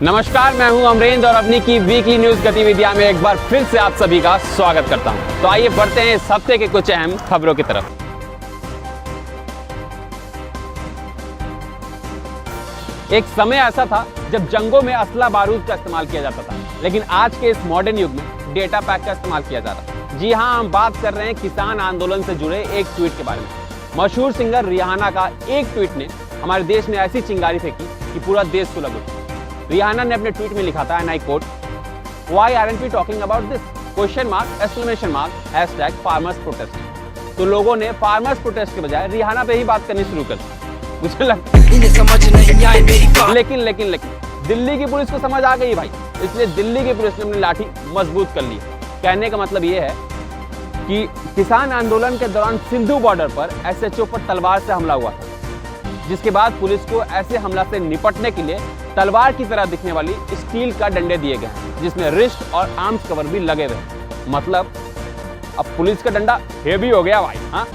नमस्कार, मैं हूं अमरेंद्र और अपनी की वीकली न्यूज गतिविधियां में एक बार फिर से आप सभी का स्वागत करता हूं। तो आइए बढ़ते हैं इस हफ्ते के कुछ अहम खबरों की तरफ। एक समय ऐसा था जब जंगों में असला बारूद का इस्तेमाल किया जाता था, लेकिन आज के इस मॉडर्न युग में डेटा पैक का इस्तेमाल किया जा रहा है। जी हां, हम बात कर रहे हैं किसान आंदोलन से जुड़े एक ट्वीट के बारे में। मशहूर सिंगर रिहाना का एक ट्वीट ने हमारे देश में ऐसी चिंगारी फेंकी कि पूरा देश सुलग उठा। रिहाना ने अपने ट्वीट में लिखा था, and I quote, why aren't we talking about this? Question mark, exclamation mark, hashtag farmers protest. तो लोगों ने फार्मर्स प्रोटेस्ट के बजाय रिहाना पे ही बात करनी शुरू कर दी। मुझे लगता है समझ नहीं आई मेरी बात। लेकिन दिल्ली की पुलिस को समझ आ गई भाई, इसलिए दिल्ली की पुलिस ने अपनी लाठी मजबूत कर ली। कहने का मतलब ये है कि किसान आंदोलन के दौरान सिंधु बॉर्डर पर एसएचओ पर तलवार से हमला हुआ था, जिसके बाद पुलिस को ऐसे हमला से निपटने के लिए तलवार की तरह दिखने वाली स्टील का डंडे दिए गए हैं, जिसमें रिस्ट और आर्म्स कवर भी लगे हुए हैं। मतलब अब पुलिस का डंडा हेवी हो गया भाई। हाँ,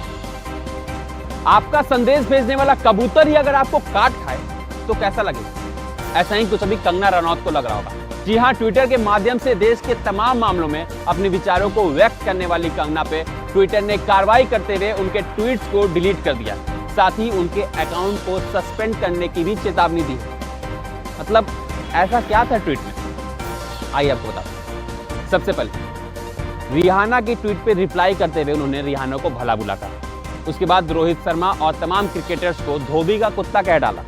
आपका संदेश भेजने वाला कबूतर ही अगर आपको काट खाए तो कैसा लगेगा? ऐसा ही कुछ अभी कंगना रनौत को लग रहा होगा। जी हाँ, ट्विटर के माध्यम से देश के तमाम मामलों में अपने विचारों को व्यक्त करने वाली कंगना पे ट्विटर ने कार्रवाई करते हुए उनके ट्वीट्स को डिलीट कर दिया, साथ ही उनके अकाउंट को सस्पेंड करने की भी चेतावनी दी। मतलब ऐसा क्या था ट्वीट में, आइए आपको बताओ। सबसे पहले रिहाना की ट्वीट पे रिप्लाई करते हुए उन्होंने रिहाना को भला बुला कहा। उसके बाद रोहित शर्मा और तमाम क्रिकेटर्स को धोबी का कुत्ता कह डाला।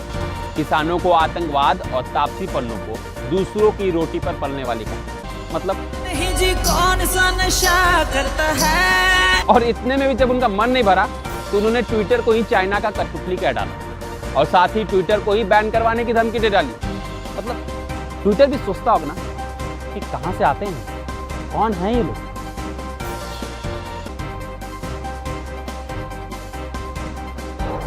किसानों को आतंकवाद और तापसी पन्नों को दूसरों की रोटी पर पलने वाली कहा। मतलब नहीं जी, कौन सा नशा करता है। और इतने में भी जब उनका मन नहीं भरा तो उन्होंने ट्विटर को ही चाइना का कठपुतली कह डाला और साथ ही ट्विटर को ही बैन करवाने की धमकी दे डाली। मतलब ट्विटर भी सोचता होगा ना कि कहां से आते हैं, कौन है ये लोग।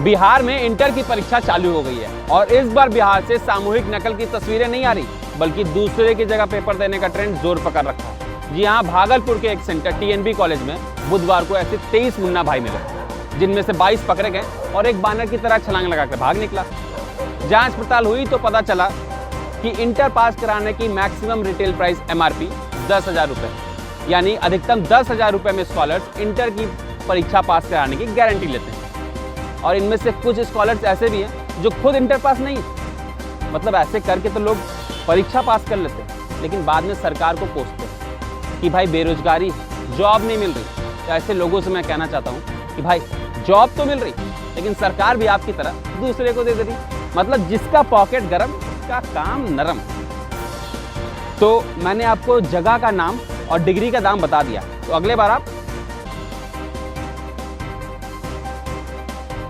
बिहार में इंटर की परीक्षा चालू हो गई है और इस बार बिहार से सामूहिक नकल की तस्वीरें नहीं आ रही, बल्कि दूसरे की जगह पेपर देने का ट्रेंड जोर पकड़ रखा है। जी हाँ, भागलपुर के एक सेंटर टीएनबी कॉलेज में बुधवार को ऐसे 23 मुन्ना भाई मिले, जिनमें से 22 पकड़े गए और एक बानर की तरह छलांग लगाकर भाग निकला। जांच पड़ताल हुई तो पता चला कि इंटर पास कराने की मैक्सिमम रिटेल प्राइस MRP 10,000 रुपये, यानी अधिकतम 10,000 रुपये में स्कॉलर्स इंटर की परीक्षा पास कराने की गारंटी लेते हैं। और इनमें से कुछ स्कॉलर्स ऐसे भी हैं जो खुद इंटर पास नहीं है। मतलब ऐसे करके तो लोग परीक्षा पास कर लेते हैं, लेकिन बाद में सरकार को कोसते हैं कि भाई बेरोजगारी, जॉब नहीं मिल रही। तो ऐसे लोगों से मैं कहना चाहता हूँ कि भाई जॉब तो मिल रही, लेकिन सरकार भी आपकी तरह दूसरे को दे रही। मतलब जिसका पॉकेट गरम उसका काम नरम। तो मैंने आपको जगह का नाम और डिग्री का दाम बता दिया, तो अगले बार आप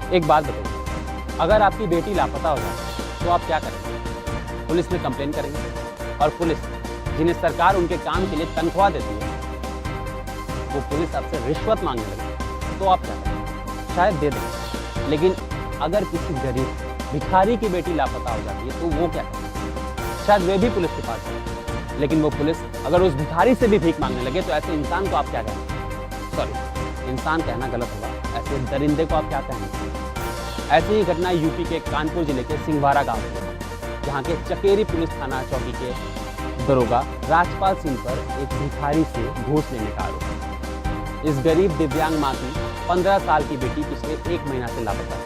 एक बात बताइए, अगर आपकी बेटी लापता हो जाए तो आप क्या करेंगे? पुलिस में कंप्लेन करेंगे? और पुलिस, जिन्हें सरकार उनके काम के लिए तनख्वाह देती है, वो पुलिस आपसे रिश्वत मांगने लगे तो आप क्या करेंगे? शायद दे देंगे। लेकिन अगर किसी गरीब भिखारी की बेटी लापता हो जाती है तो वो क्या करेंगे? शायद वे भी पुलिस के पास जाए, लेकिन वो पुलिस अगर उस भिखारी से भी भीख मांगने लगे तो ऐसे इंसान को आप क्या कहेंगे? सॉरी, इंसान कहना गलत होगा, ऐसे दरिंदे को आप क्या कहेंगे? ऐसी ही घटना यूपी के कानपुर जिले के सिंघवारा गांव में, जहां के चकेरी पुलिस थाना चौकी के दरोगा राजपाल सिंह पर एक भिखारी से घूस लेने का आरोप है। इस गरीब दिव्यांग मां की 15 साल की बेटी पिछले 1 महीना से लापता है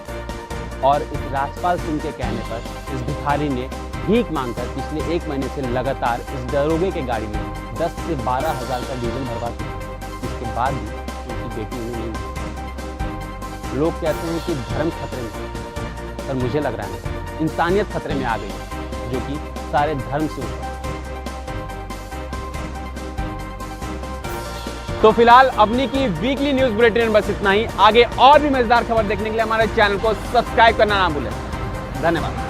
और इस राजपाल सिंह के कहने पर इस भिखारी ने भीख मांगकर पिछले 1 महीने से लगातार इस दरोगे के गाड़ी में 10 से 12,000 का डीजल भरवा चुका। इसके बाद भी उनकी बेटी उन्हें नहीं मिली। लोग कहते हैं कि धर्म खतरे में, पर मुझे लग रहा है इंसानियत खतरे में आ गई है, जो कि सारे धर्म से ऊपर। तो फिलहाल अपनी की वीकली न्यूज बुलेटिन में बस इतना ही। आगे और भी मजेदार खबर देखने के लिए हमारे चैनल को सब्सक्राइब करना ना भूलें। धन्यवाद।